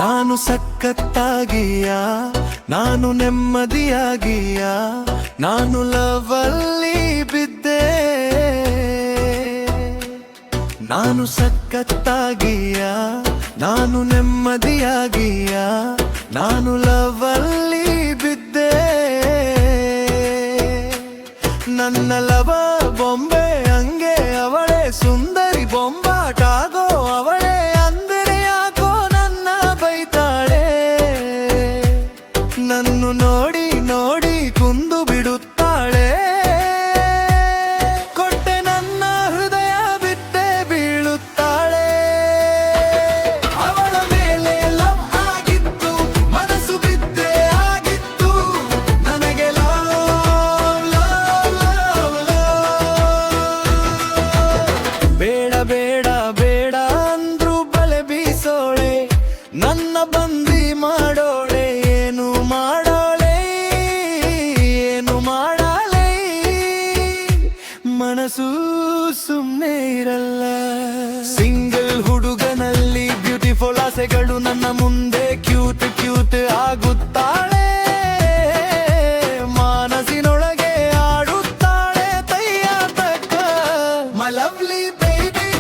ನಾನು ಸಖತ್ತಾಗಿಯ, ನಾನು ನೆಮ್ಮದಿಯಾಗಿಯ, ನಾನು ಲವಲ್ಲಿ ಬಿದ್ದೆ. ನಾನು ಸಖತ್ತಾಗಿಯ, ನಾನು ನೆಮ್ಮದಿಯಾಗಿಯ, ನಾನು ಲವಲ್ಲಿ ಬಿದ್ದೆ. ನನ್ನ ಲವ ಬೊಂಬೆ ಹಂಗೆ ಅವಳೇ, ಸುಂದರಿ ಬೊಂಬಾಟಾಗೋ ಅವಳೇ. ಅಂದರೆ ಯಾಕೋ ನನ್ನ ಬೈತಾಳೆ, ನನ್ನು ನೋಡಿ ನೋಡಿ ಕುಂದು ಬಿಡುತ್ತಾಳೆ. ಕೊಟ್ಟೆ ನನ್ನ ಹೃದಯ ಬಿಟ್ಟೆ ಬೀಳುತ್ತಾಳೆ. ಅವಳ ಮೇಲೆ ಲವ್ ಆಗಿತ್ತು, ಮನಸ್ಸು ಬಿದ್ದೆ ಆಗಿತ್ತು. ನನಗೆ ಲವ್ ಲವ್ ಲವ್ ಲವ್. ಬೇಡ ಬೇಡ ಬೇಡ ಅಂದ್ರು ಬಲೆ ಬೀಸೋಳೆ, ನನ್ನ ಬಂದಿ ಮಾಡೋಳೆ. ಏನು ಮಾಡಾಳೆ ಏನು ಮಾಡಾಳೆ, ಮನಸ್ಸು ಸುಮ್ಮನೆ ಇರಲ್ಲ. ಸಿಂಗಲ್ ಹುಡುಗನಲ್ಲಿ ಬ್ಯೂಟಿಫುಲ್ ಆಸೆಗಳು, ನನ್ನ ಮುಂದೆ ಕ್ಯೂಟ್ ಕ್ಯೂಟ್ ಆಗುತ್ತಾಳೆ. ಮನಸ್ಸಿನೊಳಗೆ ಆಡುತ್ತಾಳೆ ತಯ್ಯ ತಕ್ಕ. My lovely baby,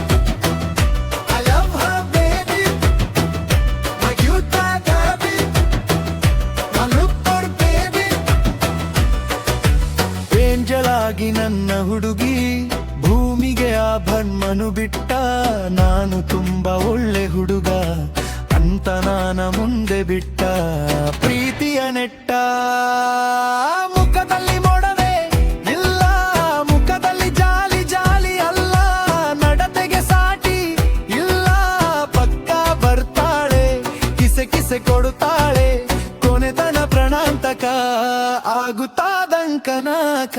I love Har baby, my cute baby, my look for baby. Angel ಆಗಿ ನನ್ನ ಹುಡುಗಿ ಭೂಮಿಗೆ ಆಭರಣನು ಬಿಟ್ಟ. ನಾನು ತುಂಬಾ ಒಳ್ಳೆ ಹುಡುಗ ಅಂತ ನಾನ ಮುಂದೆ ಬಿಟ್ಟ. ಪ್ರೀತಿಯ ನೆಟ್ಟ ಮುಖದಲ್ಲಿ ಮೊಡವೆ ಇಲ್ಲ, ಮುಖದಲ್ಲಿ ಜಾಲಿ ಜಾಲಿ ಅಲ್ಲ. ನಡತೆಗೆ ಸಾಟಿ ಇಲ್ಲ, ಪಕ್ಕ ಬರ್ತಾಳೆ, ಕಿಸೆ ಕಿಸೆ ಕೊಡುತ್ತಾಳೆ. ಕೊನೆತನ ಪ್ರಣಾಂತಕ ಆಗುತ್ತಾದಂಕನಾಕ.